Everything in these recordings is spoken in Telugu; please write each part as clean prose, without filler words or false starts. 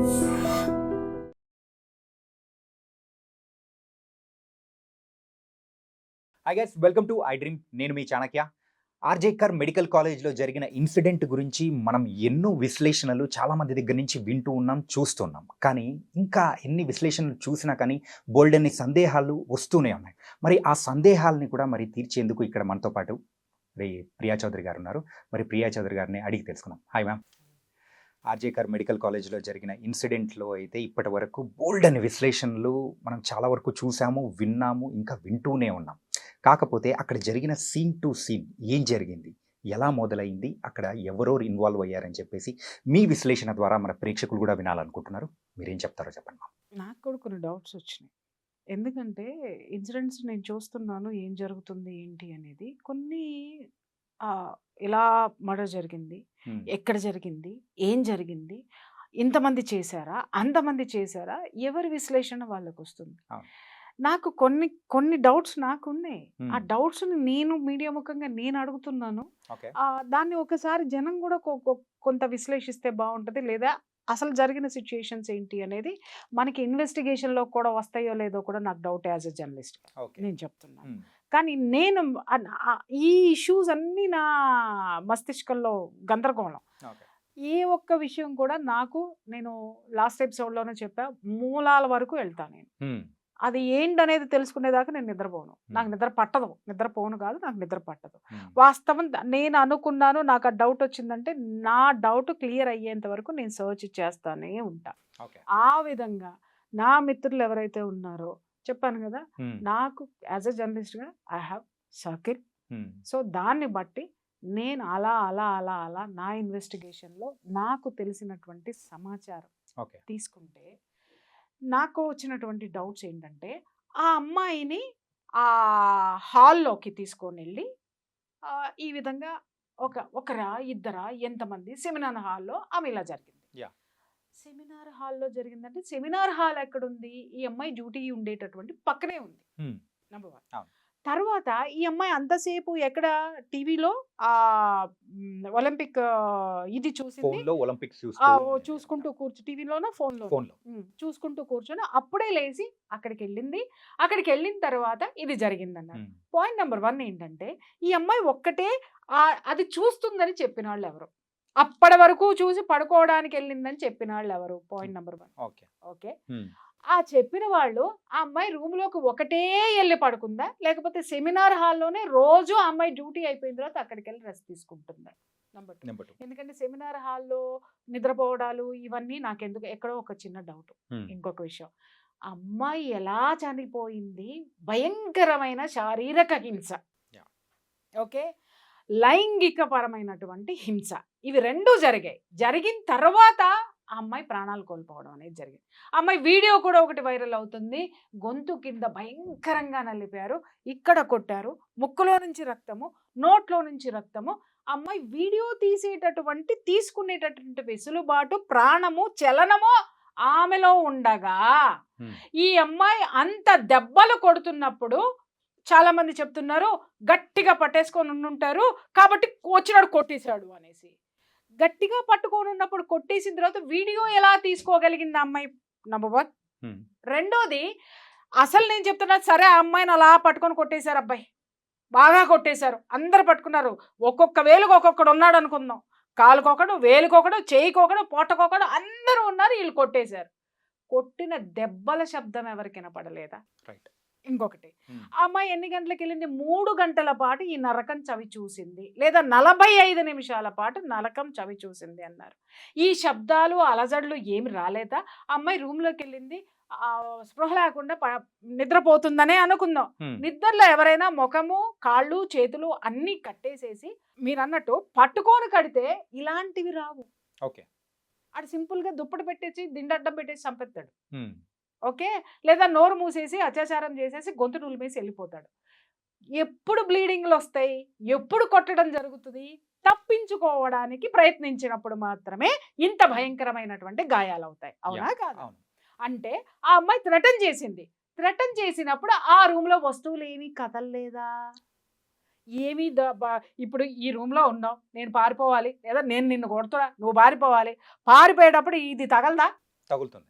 Hi guys, welcome to I dream. నేను మీ చాణక్య. ఆర్జేకర్ మెడికల్ కాలేజ్లో జరిగిన ఇన్సిడెంట్ గురించి మనం ఎన్నో విశ్లేషణలు చాలామంది దగ్గర నుంచి వింటూ ఉన్నాం, చూస్తున్నాం. కానీ ఇంకా ఎన్ని విశ్లేషణలు చూసినా కానీ బోల్డన్ని సందేహాలు వస్తూనే ఉన్నాయి. మరి ఆ సందేహాలని కూడా మరి తీర్చేందుకు ఇక్కడ మనతో పాటు ప్రియా చౌదరి గారు ఉన్నారు. మరి ప్రియా చౌదరి గారిని అడిగి తెలుసుకుందాం. Hi ma'am. ఆర్జేకర్ మెడికల్ కాలేజ్లో జరిగిన ఇన్సిడెంట్లో అయితే ఇప్పటి వరకు బోల్డన్ని విశ్లేషణలు మనం చాలా వరకు చూసాము, విన్నాము, ఇంకా వింటూనే ఉన్నాం. కాకపోతే అక్కడ జరిగిన సీన్ టు సీన్ ఏం జరిగింది, ఎలా మొదలైంది, అక్కడ ఎవరెవరు ఇన్వాల్వ్ అయ్యారని చెప్పేసి మీ విశ్లేషణ ద్వారా మన ప్రేక్షకులు కూడా వినాలనుకుంటున్నారు. మీరేం చెప్తారో చెప్పండి. నాకు కూడా కొన్ని డౌట్స్ వచ్చినాయి. ఎందుకంటే ఇన్సిడెంట్స్ నేను చూస్తున్నాను, ఏం జరుగుతుంది ఏంటి అనేది. కొన్ని ఎలా మర్డర్ జరిగింది, ఎక్కడ జరిగింది, ఏం జరిగింది, ఇంతమంది చేశారా, అంతమంది చేశారా, ఎవరి విశ్లేషణ వాళ్ళకు వస్తుంది. నాకు కొన్ని కొన్ని డౌట్స్ నాకున్నాయి. ఆ డౌట్స్ని నేను మీడియా ముఖంగా నేను అడుగుతున్నాను. దాన్ని ఒకసారి జనం కూడా కొంత విశ్లేషిస్తే బాగుంటుంది. లేదా అసలు జరిగిన సిచ్యుయేషన్స్ ఏంటి అనేది మనకి ఇన్వెస్టిగేషన్లో కూడా వస్తాయో లేదో కూడా నాకు డౌట్. యాజ్ ఎ జర్నలిస్ట్ నేను చెప్తున్నాను. కానీ నేను ఈ ఇష్యూస్ అన్నీ నా మస్తిష్కంలో గందరగోళం. ఏ ఒక్క విషయం కూడా నేను లాస్ట్ ఎపిసోడ్లోనే చెప్పా, మూలాల వరకు వెళ్తాను నేను. అది ఏంటనేది తెలుసుకునేదాకా నేను నిద్రపోను. నాకు నిద్ర పట్టదు. నిద్రపోను కాదు, నాకు నిద్ర పట్టదు. వాస్తవం నేను అనుకున్నాను, నాకు ఆ డౌట్ వచ్చిందంటే నా డౌట్ క్లియర్ అయ్యేంత వరకు నేను సర్చ్ చేస్తానే ఉంటా. ఆ విధంగా నా మిత్రులు ఎవరైతే ఉన్నారో చెప్పాను కదా, నాకు యాజ్ ఎ జర్నలిస్ట్గా ఐ హ్యావ్ సర్కిల్. సో దాన్ని బట్టి నేను అలా అలా అలా అలా నా ఇన్వెస్టిగేషన్లో నాకు తెలిసినటువంటి సమాచారం తీసుకుంటే నాకు వచ్చినటువంటి డౌట్స్ ఏంటంటే, ఆ అమ్మాయిని ఆ హాల్లోకి తీసుకొని వెళ్ళి ఈ విధంగా ఒకరా ఇద్దరా ఎంతమంది సెమినార్ హాల్లో ఆమె ఇలా జరిగింది. సెమినార్ హాల్లో జరిగిందంటే సెమినార్ హాల్ ఎక్కడుంది? ఈ అమ్మాయి డ్యూటీ ఉండేటటువంటి పక్కనే ఉంది. నెంబర్ 1. తర్వాత ఈ అమ్మాయి అంతసేపు ఎక్కడ టీవీలో ఒలింపిక్ ఇది చూసింది, చూసుకుంటూ టీవీలోనో ఫోన్లో చూసుకుంటూ కూర్చొని అప్పుడే లేచి అక్కడికి వెళ్ళింది. అక్కడికి వెళ్ళిన తర్వాత ఇది జరిగిందన్నారు. పాయింట్ నెంబర్ 1 ఏంటంటే, ఈ అమ్మాయి ఒక్కటే అది చూస్తుందని చెప్పిన వాళ్ళు ఎవరు? అప్పటి వరకు చూసి పడుకోవడానికి వెళ్ళిందని చెప్పిన వాళ్ళు ఎవరు? Point number 1. ఓకే, ఆ చెప్పిన వాళ్ళు ఆ అమ్మాయి రూమ్లోకి ఒకటే వెళ్ళి పడుకుందా, లేకపోతే సెమినార్ హాల్లోనే రోజు ఆ అమ్మాయి డ్యూటీ అయిపోయిన తర్వాత అక్కడికి వెళ్ళి రెస్ట్ తీసుకుంటుందా? నెంబర్ 2. ఎందుకంటే సెమినార్ హాల్లో నిద్రపోవడాలు ఇవన్నీ నాకెందుకు ఎక్కడో ఒక చిన్న డౌట్. ఇంకొక విషయం, అమ్మాయి ఎలా చనిపోయింది? భయంకరమైన శారీరక హింస, ఓకే, లైంగిక పరమైనటువంటి హింస, ఇవి 2 జరిగాయి. జరిగిన తర్వాత ఆ అమ్మాయి ప్రాణాలు కోల్పోవడం అనేది జరిగింది. ఆ అమ్మాయి వీడియో కూడా ఒకటి వైరల్ అవుతుంది. గొంతు కింద భయంకరంగా నలిపారు, ఇక్కడ కొట్టారు, ముక్కులో నుంచి రక్తము, నోట్లో నుంచి రక్తము. అమ్మాయి వీడియో తీసుకునేటటువంటి వెసులుబాటు, ప్రాణము, చలనము ఆమెలో ఉండగా ఈ అమ్మాయి అంత దెబ్బలు కొడుతున్నప్పుడు చాలా మంది చెప్తున్నారు గట్టిగా పట్టేసుకొని ఉండుంటారు కాబట్టి వచ్చినాడు కొట్టేశాడు అనేసి. గట్టిగా పట్టుకొని ఉన్నప్పుడు కొట్టేసిన తర్వాత వీడియో ఎలా తీసుకోగలిగింది అమ్మాయి? నెంబర్ 1. రెండోది, అసలు నేను చెప్తున్నా, సరే ఆ అమ్మాయిని అలా పట్టుకొని కొట్టేశారు, అబ్బాయి బాగా కొట్టేశారు, అందరు పట్టుకున్నారు, ఒక్కొక్క వేలుకు ఒక్కొక్కడు ఉన్నాడు అనుకుందాం, కాలుకొకడు, వేలుకొకడు, చేయికొకడు, పొట్టకొకడు, అందరూ ఉన్నారు, వీళ్ళు కొట్టేశారు. కొట్టిన దెబ్బల శబ్దం ఎవరికి వినపడలేదా? రైట్. ఇంకొకటి, ఆ అమ్మాయి ఎన్ని గంటలకు వెళ్ళింది? 3 గంటల పాటు ఈ నరకం చవి చూసింది, లేదా 45 నిమిషాల పాటు నరకం చవి చూసింది అన్నారు. ఈ శబ్దాలు అలజడులు ఏమి రాలేదా? ఆ అమ్మాయి రూమ్లోకి వెళ్ళింది, స్పృహ లేకుండా నిద్రపోతుందనే అనుకుందాం. నిద్రలో ఎవరైనా ముఖము, కాళ్ళు, చేతులు అన్నీ కట్టేసేసి మీరు అన్నట్టు పట్టుకొని కడితే ఇలాంటివి రావు. ఓకే, అది సింపుల్గా దుప్పటి పెట్టేసి దిండడ్డం పెట్టేసి చంపేస్తాడు. ఓకే, లేదా నోరు మూసేసి అత్యాచారం చేసేసి గొంతు నులిమేసి వెళ్ళిపోతాడు. ఎప్పుడు బ్లీడింగ్లు వస్తాయి, ఎప్పుడు కొట్టడం జరుగుతుంది? తప్పించుకోవడానికి ప్రయత్నించినప్పుడు మాత్రమే ఇంత భయంకరమైనటువంటి గాయాలు అవుతాయి. అవునా కాదా? అంటే ఆ అమ్మాయి థ్రెటన్ చేసింది. థ్రెటన్ చేసినప్పుడు ఆ రూమ్లో వస్తువులు ఏమీ కదలలేదా? ఏమీ ఇప్పుడు ఈ రూమ్లో ఉన్నావు, నేను పారిపోవాలి, లేదా నేను నిన్ను కొడుతున్నా, నువ్వు పారిపోవాలి, పారిపోయేటప్పుడు ఇది తగలదా? తగులుతుంది.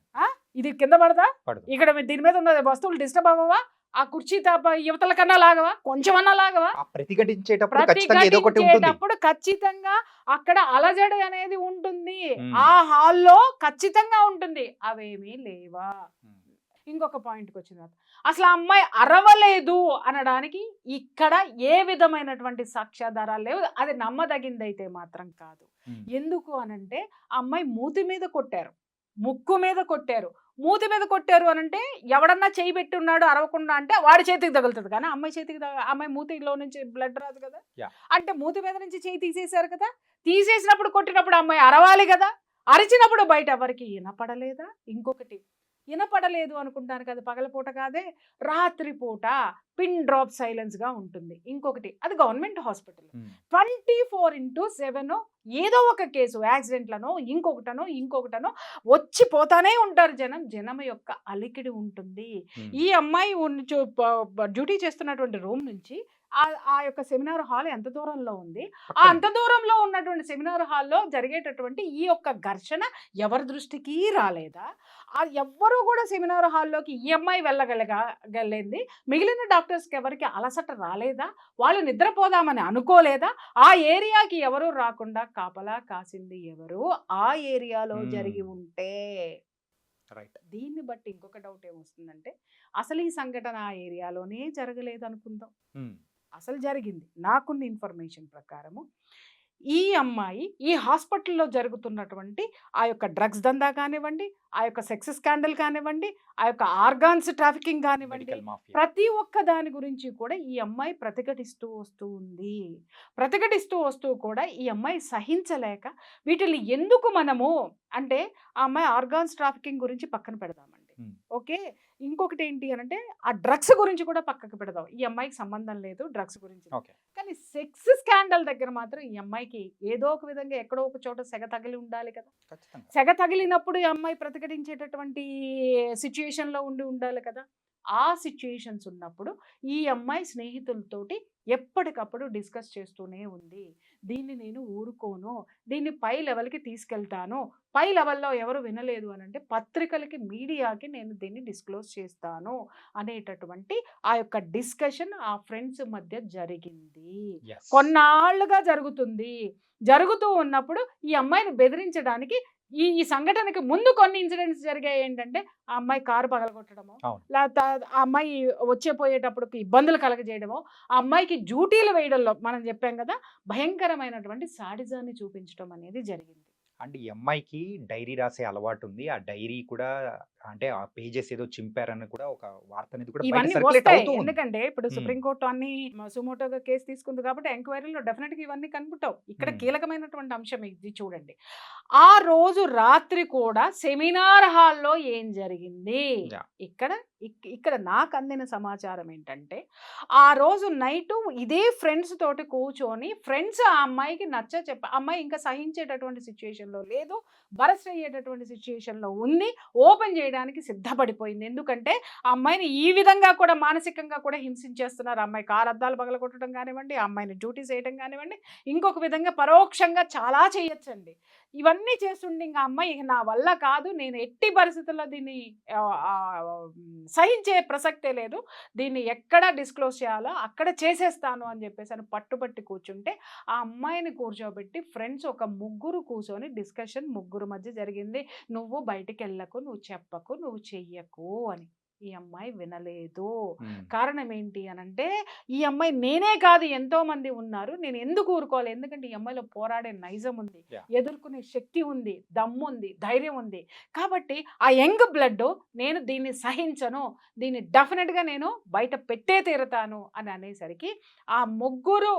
ఇది కింద పడదా, పడదు. ఇక్కడ దీని మీద ఉన్న వస్తువులు డిస్టర్బ్ అవ్వవా, ఆ కుర్చీ తప్ప యువతల కన్నా లాగవా, కొంచెమన్నా లాగవా, ఆ ప్రతిఘటించేటప్పుడు ఖచ్చితంగా ఏదో ఒకటి ఉంటుంది. ప్రతిఘటించేటప్పుడు ఖచ్చితంగా అక్కడ అలజడి అనేది ఉంటుంది. మ్మ్. ఆ హాల్లో ఖచ్చితంగా ఉంటుంది. అవేమీ లేవా. మ్మ్. ఇంకొక పాయింట్కి వచ్చిన తర్వాత అసలు ఆ అమ్మాయి అరవలేదు అనడానికి ఇక్కడ ఏ విధమైనటువంటి సాక్ష్యాధారాలు లేవు. అది నమ్మదగిందైతే మాత్రం కాదు. మ్మ్. ఎందుకు అనంటే ఆ అమ్మాయి మూతి మీద కొట్టారు, ముక్కు మీద కొట్టారు. మూతి మీద కొట్టారు అనంటే ఎవడన్నా చేయి పెట్టి ఉన్నాడు అరవకుండా అంటే వాడి చేతికి తగులుతుంది, కానీ అమ్మాయి చేతికి అమ్మాయి మూతిలో నుంచి బ్లడ్ రాదు కదా. Yeah. అంటే మూతి మీద నుంచి చేయి తీసేశారు కదా, తీసేసినప్పుడు కొట్టినప్పుడు అమ్మాయి అరవాలి కదా, అరిచినప్పుడు బయట ఎవరికి వినపడలేదా. ఇంకొకటి వినపడలేదు అనుకుంటాను కదా, పగలపూట కాదే రాత్రిపూట పిన్ డ్రాప్ సైలెన్స్గా ఉంటుంది. ఇంకొకటి అది గవర్నమెంట్ హాస్పిటల్, మ్మ్. 24/7 ఏదో ఒక కేసు యాక్సిడెంట్లను ఇంకొకటనో వచ్చి పోతానే ఉంటారు జనం యొక్క అలికిడి ఉంటుంది. మ్మ్. ఈ అమ్మాయి డ్యూటీ చేస్తున్నటువంటి రూమ్ నుంచి ఆ యొక్క సెమినార్ హాల్ ఎంత దూరంలో ఉంది, ఆ అంత దూరంలో ఉన్నటువంటి సెమినార్ హాల్లో జరిగేటటువంటి ఈ యొక్క ఘర్షణ ఎవరి దృష్టికి రాలేదా. ఎవ్వరూ కూడా సెమినార్ హాల్లోకి ఈ అమ్మాయి వెళ్ళగలిగింది, మిగిలిన డాక్టర్స్కి ఎవరికి అలసట రాలేదా, వాళ్ళు నిద్రపోదామని అనుకోలేదా, ఆ ఏరియాకి ఎవరు రాకుండా కాపలా కాసింది ఎవరు, ఆ ఏరియాలో జరిగి ఉంటే. రైట్. దీన్ని బట్టి ఇంకొక డౌట్ ఏమొస్తుందంటే అసలు ఈ సంఘటన ఆ ఏరియాలోనే జరగలేదు అనుకుందాం, మ్మ్. అసలు జరిగింది. నాకున్న ఇన్ఫర్మేషన్ ప్రకారము ఈ అమ్మాయి ఈ హాస్పిటల్లో జరుగుతున్నటువంటి ఆ యొక్క డ్రగ్స్ దందా కానివ్వండి, ఆ యొక్క సెక్స్ స్కాండల్ కానివ్వండి, ఆ యొక్క ఆర్గాన్స్ ట్రాఫికింగ్ కానివ్వండి, మెడికల్ మాఫియా. ప్రతి ఒక్క దాని గురించి కూడా ఈ అమ్మాయి ప్రతిఘటిస్తూ వస్తూ ఉంది. ప్రతిఘటిస్తూ వస్తూ కూడా ఈ అమ్మాయి సహించలేక వీటిని ఎందుకు మనము అంటే ఆ అమ్మాయి ఆర్గాన్స్ ట్రాఫికింగ్ గురించి పక్కన పెడదామండి. మ్మ్. ఓకే, ఇంకొకటి ఏంటి అనంటే ఆ డ్రగ్స్ గురించి కూడా పక్కకు పెడదాం, ఈ అమ్మాయికి సంబంధం లేదు డ్రగ్స్ గురించి. ఓకే. కానీ సెక్స్ స్కాండల్ దగ్గర మాత్రం ఈ అమ్మాయికి ఏదో ఒక విధంగా ఎక్కడో ఒక చోట సెగ తగిలి ఉండాలి కదా. ఖచ్చితంగా. సెగ తగిలినప్పుడు ఈ అమ్మాయి ప్రతిఘటించేటటువంటి సిచ్యుయేషన్లో ఉండాలి కదా. ఆ సిచ్యుయేషన్స్ ఉన్నప్పుడు ఈ అమ్మాయి స్నేహితులతోటి ఎప్పటికప్పుడు డిస్కస్ చేస్తూనే ఉంది. దీన్ని నేను ఊరుకోను, దీన్ని పై లెవెల్కి తీసుకెళ్తాను, పై లెవెల్లో ఎవరు వినలేదు అని అంటే పత్రికలకి మీడియాకి నేను దీన్ని డిస్క్లోజ్ చేస్తాను అనేటటువంటి ఆ యొక్క డిస్కషన్ ఆ ఫ్రెండ్స్ మధ్య జరిగింది. Yes. కొన్నాళ్ళుగా జరుగుతూ ఉన్నప్పుడు ఈ అమ్మాయిని బెదిరించడానికి ఈ సంఘటనకి ముందు కొన్ని ఇన్సిడెంట్స్ జరిగాయి. ఏంటంటే ఆ అమ్మాయి కారు పగలగొట్టడమో, అవును. లేకపోతే ఆ అమ్మాయి పోయేటప్పుడు ఇబ్బందులు కలగజేయడమో, ఆ అమ్మాయికి డ్యూటీలు వేయడంలో మనం చెప్పాం కదా భయంకరమైనటువంటి సాడిజాన్ని చూపించడం అనేది జరిగింది. అండ్ ఈ అమ్మాయికి డైరీ రాసే అలవాటు ఉంది. ఆ డైరీ కూడా అంటే ఆ పేజెస్ ఏదో చింపారని కూడా ఒక వార్త అనేది కూడా బయట ఇవన్నీ సర్క్యులేట్ వస్తాయి, అవుతూ ఉంది. ఎందుకంటే ఇప్పుడు మ్మ్. సుప్రీంకోర్టు అన్ని సుమోటోగా కేసు తీసుకుంది కాబట్టి ఎంక్వైరీలో డెఫినెట్గా ఇవన్నీ కనుక్కుంటావు. ఇక్కడ మ్మ్. కీలకమైనటువంటి అంశం ఇది చూడండి. ఆ రోజు రాత్రి కూడా సెమినార్ హాల్లో ఏం జరిగింది, Yeah. ఇక్కడ నాకు అందిన సమాచారం ఏంటంటే ఆ రోజు నైటు ఇదే ఫ్రెండ్స్ తోటి కూర్చొని ఫ్రెండ్స్ ఆ అమ్మాయికి అమ్మాయి ఇంకా సహించేటటువంటి సిచ్యుయేషన్లో లేదు, బరస్ట్ అయ్యేటటువంటి సిచ్యుయేషన్లో ఉంది, ఓపెన్ చేయడానికి సిద్ధపడిపోయింది. ఎందుకంటే ఆ అమ్మాయిని ఈ విధంగా కూడా మానసికంగా కూడా హింసించేస్తున్నారు. ఆ అమ్మాయి కారు అద్దాలు పగలగొట్టడం కానివ్వండి, ఆ అమ్మాయిని డ్యూటీ చేయడం కానివ్వండి, ఇంకొక విధంగా పరోక్షంగా చాలా చేయొచ్చండి. ఇవన్నీ చేస్తుండే ఇంకా అమ్మాయి ఇక నా వల్ల కాదు, నేను ఎట్టి పరిస్థితుల్లో దీన్ని సహించే ప్రసక్తే లేదు, దీన్ని ఎక్కడ డిస్క్లోజ్ చేయాలో అక్కడ చేసేస్తాను అని చెప్పేసి అని పట్టుబట్టి కూర్చుంటే ఆ అమ్మాయిని కూర్చోబెట్టి ఫ్రెండ్స్ ఒక ముగ్గురు కూర్చొని డిస్కషన్ ముగ్గురు మధ్య జరిగింది. నువ్వు బయటికి వెళ్ళకు, నువ్వు చెప్పకు, నువ్వు చెయ్యకు అని. ఈ అమ్మాయి వినలేదు. మ్మ్. కారణం ఏంటి అనంటే ఈ అమ్మాయి నేనే కాదు ఎంతో మంది ఉన్నారు, నేను ఎందుకు ఊరుకోవాలి, ఎందుకంటే ఈ అమ్మాయిలో పోరాడే నైజం ఉంది, Yeah. ఎదుర్కొనే శక్తి ఉంది, దమ్ము ఉంది, ధైర్యం ఉంది. కాబట్టి ఆ యంగ్ బ్లడ్ నేను దీన్ని సహించను, దీన్ని డెఫినెట్గా నేను బయట పెట్టే తీరుతాను అని అనేసరికి ఆ ముగ్గురు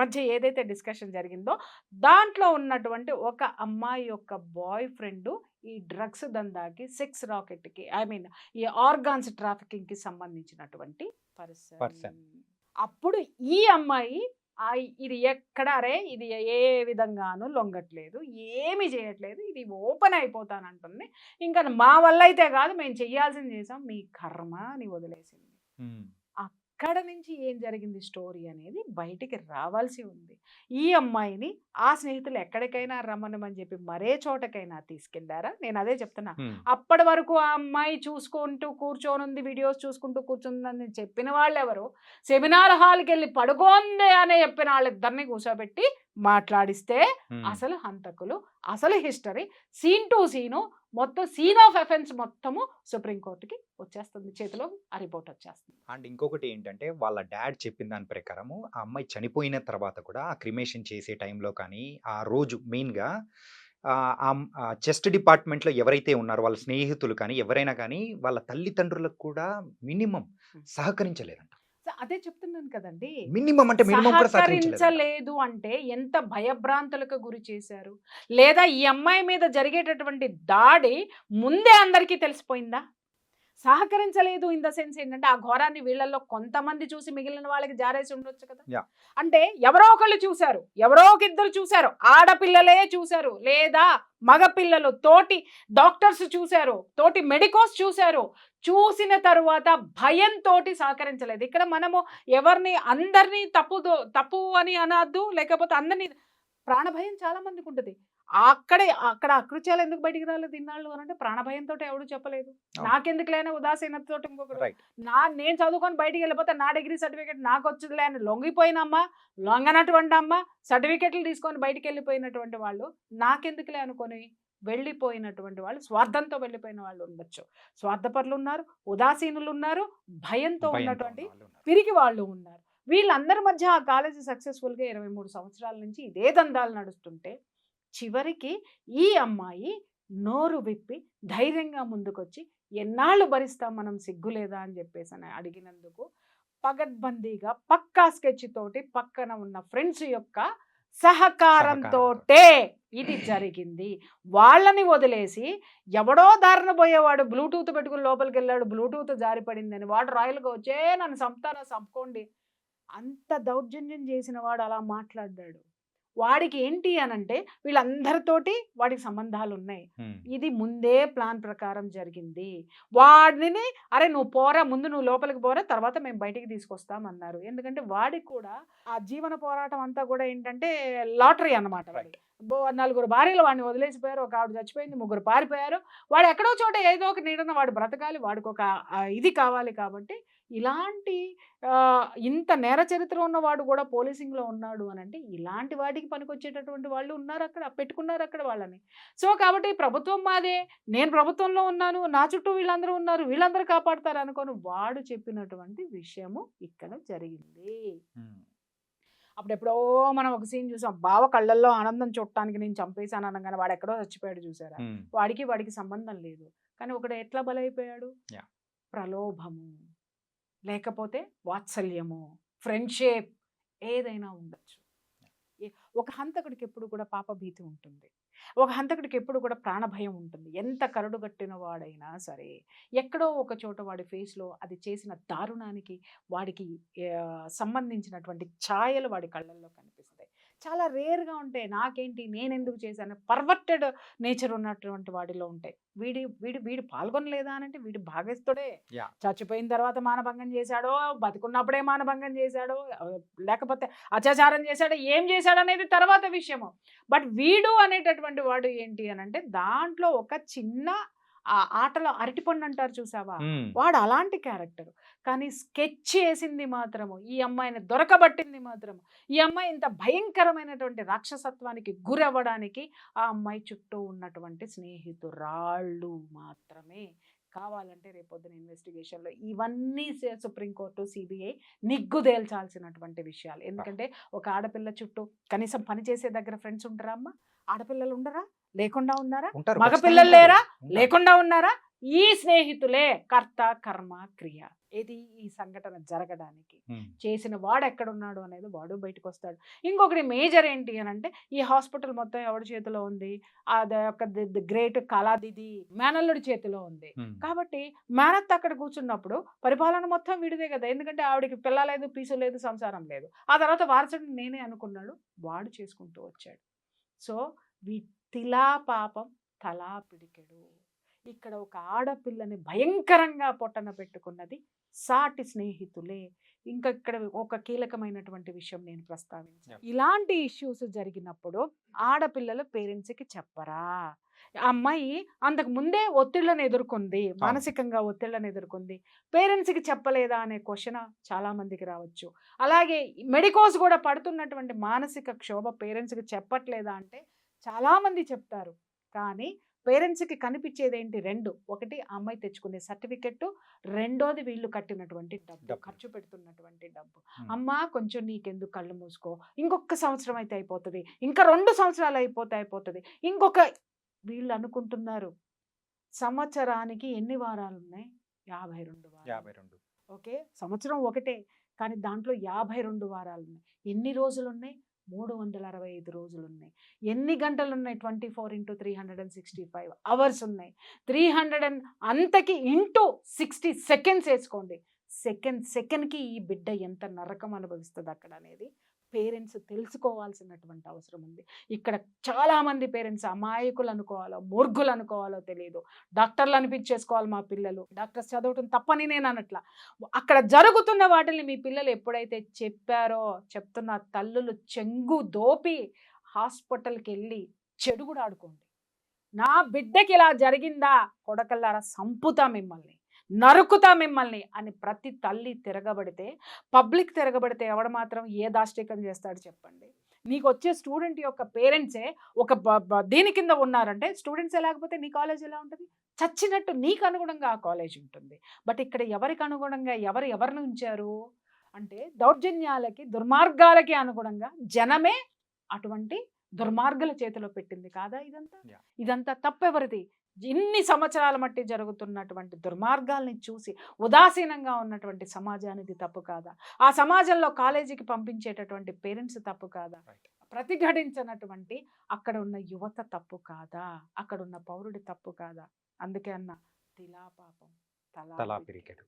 మధ్య ఏదైతే డిస్కషన్ జరిగిందో దాంట్లో ఉన్నటువంటి ఒక అమ్మాయి యొక్క బాయ్ ఫ్రెండ్ ఈ డ్రగ్స్ దందాకి, సెక్స్ రాకెట్కి, ఈ ఆర్గాన్స్ ట్రాఫికింగ్కి సంబంధించినటువంటి Person. పర్సన్. అప్పుడు ఈ అమ్మాయి ఇది ఇది ఏ విధంగానూ లొంగట్లేదు, ఏమి చేయట్లేదు, ఇది ఓపెన్ అయిపోతానంటుంది, ఇంకా మా వల్ల అయితే కాదు, మేము చెయ్యాల్సింది చేసాం, మీ కర్మ అని వదిలేసింది. మ్మ్. అక్కడ నుంచి ఏం జరిగింది స్టోరీ అనేది బయటికి రావాల్సి ఉంది. ఈ అమ్మాయిని ఆ స్నేహితులు ఎక్కడికైనా రమ్మనమని చెప్పి మరే చోటకైనా తీసుకెళ్లారా? నేను అదే చెప్తున్నా. అప్పటి వరకు ఆ అమ్మాయి చూసుకుంటూ కూర్చొనుంది, వీడియోస్ చూసుకుంటూ కూర్చుందని చెప్పిన వాళ్ళెవరు? సెమినార్ హాల్‌కి వెళ్ళి పడుకోంది అని చెప్పిన వాళ్ళిద్దరిని కూర్చోబెట్టి మాట్లాడిస్తే అసలు హంతకులు, అసలు హిస్టరీ, సీన్ టు సీను, మొత్తం సీన్ ఆఫ్ ఎఫెన్స్ మొత్తము సుప్రీంకోర్టుకి వచ్చేస్తుంది, చేతిలో ఆ రిపోర్ట్ వచ్చేస్తుంది. అండ్ ఇంకొకటి ఏంటంటే వాళ్ళ డాడ్ చెప్పిన దాని ప్రకారము ఆ అమ్మాయి చనిపోయిన తర్వాత కూడా ఆ క్రిమేషన్ చేసే టైంలో కానీ ఆ రోజు మెయిన్గా చెస్ట్ డిపార్ట్మెంట్లో ఎవరైతే ఉన్నారో వాళ్ళ స్నేహితులు కానీ ఎవరైనా కానీ వాళ్ళ తల్లిదండ్రులకు కూడా మినిమం సహకరించలేదంట. అదే చెప్తున్నాను కదండి. మినిమం అంటే మినిమం కూడా సహకరించలేదంట. సహకరించలేదు అంటే ఎంత భయభ్రాంతులకు గురి చేశారు? లేదా ఈ అమ్మాయి మీద జరిగేటటువంటి దాడి ముందే అందరికీ తెలిసిపోయిందా? సహకరించలేదు ఇన్ ద సెన్స్ ఏంటంటే, ఆ ఘోరాన్ని వీళ్ళల్లో కొంతమంది చూసి మిగిలిన వాళ్ళకి జారేసి ఉండొచ్చు కదా! యాహ్! అంటే ఎవరో ఒకళ్ళు చూసారు. ఎవరో ఒక ఇద్దరు చూసారు. ఆడపిల్లలే చూసారు. లేదా మగపిల్లలు తోటి డాక్టర్స్ చూసారు. తోటి మెడికోస్ చూసారు. చూసిన తరువాత భయంతోటి సహకరించలేదు. ఇక్కడ మనము ఎవరిని అందరిని తప్పు అని అనొద్దు. లేకపోతే అందరిని ప్రాణభయం చాలా మందికుంటది. అక్కడ అకృత్యాలు ఎందుకు బయటికి రాలేదు ఇన్నాళ్ళు అనంటే ప్రాణభయంతోటి ఎవడు చెప్పలేదు. అవును. నాకెందుకులే అని ఉదాసీనతతోటి ఇంకొకడు. రైట్. నేను చదువుకొని బయటికెళ్ళిపోతే నా డిగ్రీ సర్టిఫికేట్ నాకొచ్చుదిలే అని లొంగిపోయిన అమ్మ, లొంగనటువంటి అమ్మ, సర్టిఫికేట్లు తీసుకొని బయటికెళ్ళిపోయినటువంటి వాళ్ళు, నాకెందుకులే అనుకోని వెళ్ళిపోయినటువంటి వాళ్ళు, స్వార్థంతో వెళ్ళిపోయిన వాళ్ళు ఉండొచ్చు. స్వార్థపరులున్నారు, ఉదాసీనులున్నారు, భయంతో ఉన్నటువంటి పిరికి వాళ్ళు ఉన్నారు. వీళ్ళందరి మధ్య ఆ కాలేజీ సక్సెస్‌ఫుల్‌గా 23 సంవత్సరాల నుంచి ఇదే దందాలు నడుస్తుంటే, చివరికి ఈ అమ్మాయి నోరు విప్పి ధైర్యంగా ముందుకొచ్చి, ఎన్నాళ్ళు భరిస్తాం మనం, సిగ్గులేదా అని చెప్పేసని అడిగినందుకు పగడ్బందీగా పక్కా స్కెచ్ తోటి పక్కన ఉన్న ఫ్రెండ్స్ యొక్క సహకారంతోటే ఇది జరిగింది. వాళ్ళని వదిలేసి ఎవడో దారిన పోయేవాడు బ్లూటూత్ పెట్టుకుని లోపలికెళ్ళాడు, బ్లూటూత్ జారిపడిందని వాడు రాయల్‌గా వచ్చే నన్ను చంపుతారా చంపుకోండి. అంత దౌర్జన్యం చేసిన వాడు అలా మాట్లాడ్డాడు. వాడికి ఏంటి అనంటే వీళ్ళందరితోటి వాడికి సంబంధాలున్నాయి. ఇది ముందే ప్లాన్ ప్రకారం జరిగింది. వాడిని అరే నువ్వు పోరా, ముందు నువ్వు లోపలికి పోరా, తర్వాత మేము బయటికి తీసుకొస్తామన్నారు. ఎందుకంటే వాడికి కూడా ఆ జీవన పోరాటం అంతా కూడా ఏంటంటే లాటరీ అన్నమాట వాడికి. నలుగురు భార్యలు వాడిని వదిలేసిపోయారు. ఒక ఆవిడ చచ్చిపోయింది, ముగ్గురు పారిపోయారు. వాడు ఎక్కడో చోట ఏదో ఒక నీడన వాడు బ్రతకాలి, వాడికి ఒక ఇది కావాలి. కాబట్టి ఇలాంటి ఇంత నేర చరిత్ర ఉన్నవాడు కూడా పోలీసింగ్‌లో ఉన్నాడు అనంటే ఇలాంటి వాటికి పనికొచ్చేటటువంటి వాళ్ళు ఉన్నారు అక్కడ, పెట్టుకున్నారు అక్కడ వాళ్ళని. సో, కాబట్టి ప్రభుత్వం మాదే, నేను ప్రభుత్వంలో ఉన్నాను, నా చుట్టూ వీళ్ళందరూ ఉన్నారు, వీళ్ళందరూ కాపాడతారు అనుకోని వాడు చెప్పినటువంటి విషయము ఇక్కడ జరిగింది. అప్పుడెప్పుడో మనం ఒక సీన్ చూసాం. బావ కళ్ళల్లో ఆనందం చూడటానికి నేను చంపేశాను అనగానే వాడు ఎక్కడో చచ్చిపోయాడు చూసారా? వాడికి సంబంధం లేదు. కానీ ఒకడు ఎట్లా బలైపోయాడు? యాహ్! ప్రలోభము, లేకపోతే వాత్సల్యము, ఫ్రెండ్‌షిప్ ఏదైనా ఉండొచ్చు. ఒక హంతకుడికి ఎప్పుడు కూడా పాపభీతి ఉంటుంది. ఒక హంతకుడికి ఎప్పుడు కూడా ప్రాణభయం ఉంటుంది. ఎంత కరడుగట్టిన వాడైనా సరే, ఎక్కడో ఒక చోట వాడి ఫేస్‌లో అది చేసిన దారుణానికి వాడికి సంబంధించినటువంటి ఛాయలు వాడి కళ్ళల్లో కనిపిస్తాయి. చాలా రేర్‌గా ఉంటాయి. నాకేంటి, నేనెందుకు చేశాను, పర్వర్టెడ్ నేచర్ ఉన్నటువంటి వాడిలో ఉంటాయి. వీడు పాల్గొనలేదా అనంటే వీడు భాగస్థుడే. యాహ్! చచ్చిపోయిన తర్వాత మానభంగం చేశాడో, బతికున్నప్పుడే మానభంగం చేశాడో, లేకపోతే అత్యాచారం చేశాడో, ఏం చేశాడనేది తర్వాత విషయము. బట్ వీడు అనేటటువంటి వాడు ఏంటి అనంటే దాంట్లో ఒక చిన్న ఆటలో అరటిపండు అంటారు చూసావా? వాడు అలాంటి క్యారెక్టర్. కానీ స్కెచ్ చేసింది మాత్రము ఈ అమ్మాయిని దొరకబట్టింది మాత్రము ఈ అమ్మాయి ఇంత భయంకరమైనటువంటి రాక్షసత్వానికి గురవ్వడానికి ఆ అమ్మాయి చుట్టూ ఉన్నటువంటి స్నేహితురాళ్ళు మాత్రమే. కావాలంటే రేపొద్దున ఇన్వెస్టిగేషన్‌లో ఇవన్నీ సుప్రీంకోర్టు, సిబిఐ నిగ్గుదేల్చాల్సినటువంటి విషయాలు. ఎందుకంటే ఒక ఆడపిల్ల చుట్టూ కనీసం పని చేసే దగ్గర ఫ్రెండ్స్ ఉంటారా అమ్మ? ఆడపిల్లలు ఉండరా? లేకుండా ఉన్నారా? ఉంటారు. మగపిల్లలు లేరా? లేకుండా ఉన్నారా? ఈ స్నేహితులే కర్త, కర్మ, క్రియ. ఏది ఈ సంఘటన జరగడానికి చేసిన వాడు ఎక్కడున్నాడు అనేది వాడు బయటకు వస్తాడు. ఇంకొకటి మేజర్ ఏంటి అనంటే ఈ హాస్పిటల్ మొత్తం ఎవడి చేతిలో ఉంది? అది ఒక గ్రేట్ కళాదిది మేనల్లుడి చేతిలో ఉంది. కాబట్టి మేనత్త అక్కడ కూర్చున్నప్పుడు పరిపాలన మొత్తం వీడిదే కదా. ఎందుకంటే ఆవిడకి పిల్ల లేదు, పీసు లేదు, సంసారం లేదు. ఆ తర్వాత వారసుడిని నేనే అనుకున్నాడు, వాడు చేసుకుంటూ వచ్చాడు. సో తిలా పాపం తలా పిడికెడు. ఇక్కడ ఒక ఆడపిల్లని భయంకరంగా పొట్టన పెట్టుకున్నది సాటి స్నేహితులే. ఇంకా ఇక్కడ ఒక కీలకమైనటువంటి విషయం నేను ప్రస్తావించాను. ఇలాంటి ఇష్యూస్ జరిగినప్పుడు ఆడపిల్లలు పేరెంట్స్కి చెప్పరా? ఆ అమ్మాయి అంతకు ముందే ఒత్తిళ్లను ఎదుర్కొంది, మానసికంగా ఒత్తిళ్లను ఎదుర్కొంది, పేరెంట్స్కి చెప్పలేదా అనే క్వశ్చన్ చాలా మందికి రావచ్చు. అలాగే మెడికోస్ కూడా పడుతున్నటువంటి మానసిక క్షోభ పేరెంట్స్కి చెప్పట్లేదా అంటే చాలా మంది చెప్తారు. కానీ పేరెంట్స్కి కనిపించేది ఏంటి? రెండు. ఒకటి ఆ అమ్మాయి తెచ్చుకునే సర్టిఫికెట్, రెండోది వీళ్ళు కట్టినటువంటి డబ్బు, ఖర్చు పెడుతున్నటువంటి డబ్బు. అమ్మ కొంచెం నీకెందుకు, కళ్ళు మూసుకో, ఇంకొక సంవత్సరం అయితే అయిపోతుంది, ఇంకా 2 సంవత్సరాలు అయిపోతుంది, ఇంకొక వీళ్ళు అనుకుంటున్నారు సంవత్సరానికి ఎన్ని వారాలు ఉన్నాయి? 52 వారాలు. 52. ఓకే, సంవత్సరం ఒకటే కానీ దాంట్లో 52 వారాలు ఉన్నాయి. ఎన్ని రోజులు ఉన్నాయి? 365 రోజులు ఉన్నాయి. ఎన్ని గంటలు ఉన్నాయి? 24 × 365 అవర్స్ ఉన్నాయి. 300 అంతకి ఇంటూ 60 సెకండ్స్ వేసుకోండి. సెకండ్కి ఈ బిడ్డ ఎంత నరకం అనుభవిస్తుంది అక్కడ అనేది పేరెంట్స్ తెలుసుకోవాల్సినటువంటి అవసరం ఉంది. ఇక్కడ చాలామంది పేరెంట్స్ అమాయకులు అనుకోవాలో మూర్ఖులు అనుకోవాలో తెలియదు. డాక్టర్లు అనిపించేసుకోవాలి మా పిల్లలు, డాక్టర్స్ చదవటం తప్పని నేను అనట్లా. అక్కడ జరుగుతున్న వాటిని మీ పిల్లలు ఎప్పుడైతే చెప్పారో, చెప్తున్న తల్లులు చెంగు దోపి హాస్పిటల్కి వెళ్ళి చెడుగుడు ఆడుకోండి. నా బిడ్డకి ఇలా జరిగిందా, కొడకల్లారా సంపుతా మిమ్మల్ని, నరుకుతా మిమ్మల్ని అని ప్రతి తల్లి తిరగబడితే, పబ్లిక్ తిరగబడితే ఎవడు మాత్రం ఏ దాష్టికం చేస్తాడు చెప్పండి? నీకు వచ్చే స్టూడెంట్ యొక్క పేరెంట్సే ఒక దీని కింద ఉన్నారంటే స్టూడెంట్సే లేకపోతే నీ కాలేజ్ ఎలా ఉంటుంది? చచ్చినట్టు నీకు అనుగుణంగా ఆ కాలేజ్ ఉంటుంది. బట్ ఇక్కడ ఎవరికి అనుగుణంగా ఎవరిని ఉంచారు అంటే దౌర్జన్యాలకి, దుర్మార్గాలకి అనుగుణంగా జనమే అటువంటి దుర్మార్గుల చేతిలో పెట్టింది కాదా? ఇదంతా తప్పెవరిది? ఇన్ని సంవత్సరాల మట్టి జరుగుతున్నటువంటి దుర్మార్గాల్ని చూసి ఉదాసీనంగా ఉన్నటువంటి సమాజానికి తప్పు కాదా? ఆ సమాజంలో కాలేజీకి పంపించేటటువంటి పేరెంట్స్ తప్పు కాదా? ప్రతిఘటించినటువంటి అక్కడ ఉన్న యువత తప్పు కాదా? అక్కడ ఉన్న పౌరుడి తప్పు కాదా? అందుకే అన్న తిలా పాపం తలా తలా పిరికెడు.